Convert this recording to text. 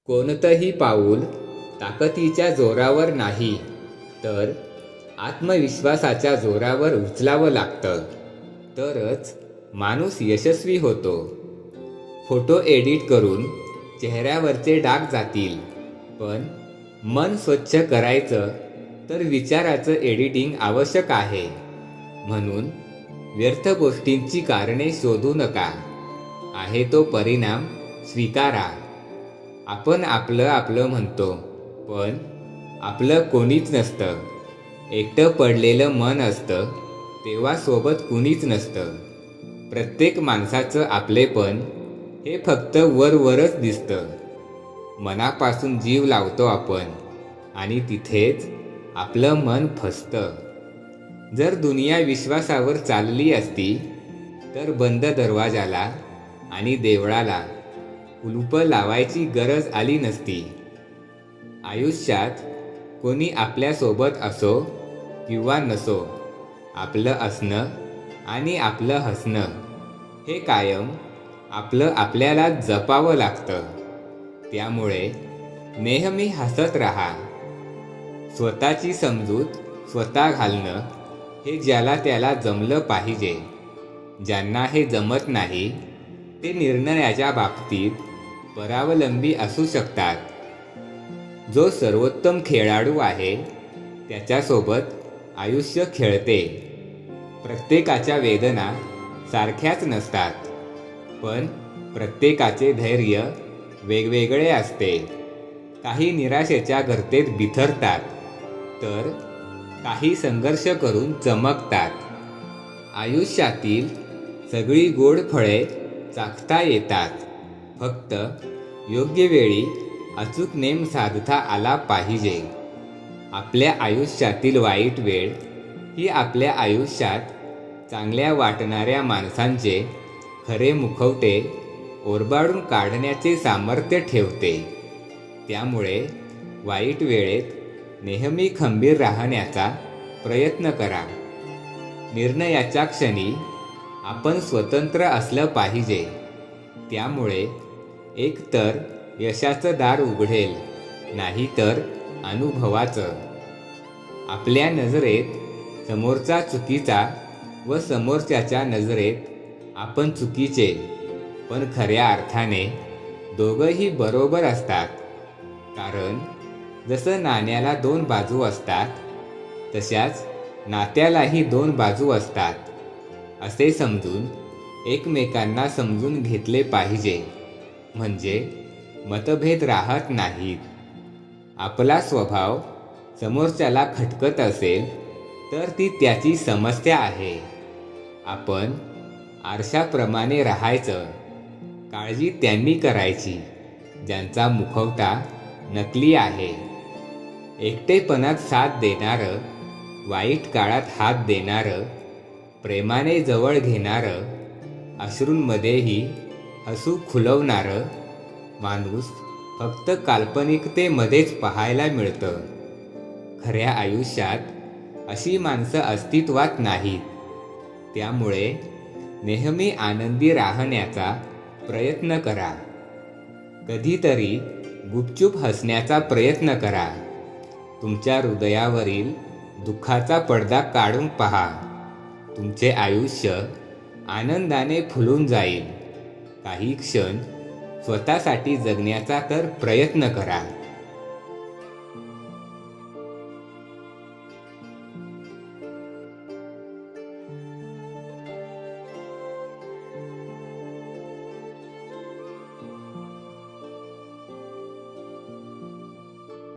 कोणतंही पाऊल ताकदीच्या जोरावर नाही, तर आत्मविश्वासाच्या जोरावर उचलावं लागतं, तरच माणूस यशस्वी होतो. फोटो एडिट करून चेहऱ्यावरचे डाग जातील, पण मन स्वच्छ करायचं तर विचाराचं एडिटिंग आवश्यक आहे. म्हणून व्यर्थ गोष्टींची कारणे शोधू नका. आहे तो परिणाम स्वीकारा. आपण आपलं म्हणतो, पण आपलं कोणीच नसतं. एकटं पडलेलं मन असतं, तेव्हा सोबत कुणीच नसतं. प्रत्येक माणसाचं आपलेपण हे फक्त वरवरच दिसतं. मनापासून जीव लावतो आपण, आणि तिथेच आपलं मन फसतं. जर दुनिया विश्वासावर चालली असती, तर बंद दरवाजाला आणि देवळाला कुलूप लावायची गरज आली नसती. आयुष्यात कोणी आपल्यासोबत असो किंवा नसो, आपलं असणं आणि आपलं हसणं हे कायम आपल्याला जपावं लागतं. त्यामुळे नेहमी हसत राहा. स्वतःची समजूत स्वतः घालणं हे ज्याला त्याला जमलं पाहिजे. ज्यांना हे जमत नाही, ते निर्णयाच्या बाबतीत परावलंबी असू शकतात. जो सर्वोत्तम खेळाडू आहे, त्याच्यासोबत आयुष्य खेळते. प्रत्येकाच्या वेदना सारख्याच नसतात, पण प्रत्येकाचे धैर्य वेगवेगळे असते. काही निराशेच्या गर्तेत बिथरतात, तर काही संघर्ष करून चमकतात. आयुष्यातील सगळी गोड फळे चाखता येतात, फक्त योग्य वेळी अचूक नेम साधता आला पाहिजे. आपल्या आयुष्यातील वाईट वेळ ही आपल्या आयुष्यात चांगल्या वाटणाऱ्या माणसांचे खरे मुखवटे ओरबाडून काढण्याचे सामर्थ्य ठेवते. त्यामुळे वाईट वेळेत नेहमी खंबीर राहण्याचा प्रयत्न करा. निर्णयाच्या क्षणी आपण स्वतंत्र असलं पाहिजे. त्यामुळे एक तर यशाचं दार उघडेल, नाही तर अनुभवाचं. आपल्या नजरेत समोरचा चुकीचा व समोरच्याच्या नजरेत आपण चुकीचे, पण खऱ्या अर्थाने दोघंही बरोबर असतात. कारण जसं नाण्याला दोन बाजू असतात, तशाच नात्यालाही दोन बाजू असतात, असे समजून एकमेकांना समजून घेतले पाहिजे. म्हणजे मतभेद राहत नाहीत. आपला स्वभाव समोरच्याला खटकत असेल, तर ती त्याची समस्या आहे. आपण आरशाप्रमाणे राहायचं. काळजी त्यांनी करायची ज्यांचा मुखवटा नकली आहे. एकटेपणात साथ देणारं, वाईट काळात हात देणारं, प्रेमाने जवळ घेणारं, अश्रूंमध्येही हसू खुलवणारं माणूस फक्त काल्पनिकतेमध्येच पाहायला मिळतं. खऱ्या आयुष्यात अशी माणसं अस्तित्वात नाहीत. त्यामुळे नेहमी आनंदी राहण्याचा प्रयत्न करा. कधीतरी गुपचूप हसण्याचा प्रयत्न करा. तुमच्या हृदयावरील दुःखाचा पडदा काढून पहा. तुमचे आयुष्य आनंदाने फुलून जाईल. काही क्षण स्वतःसाठी जगण्याचा तर प्रयत्न करा.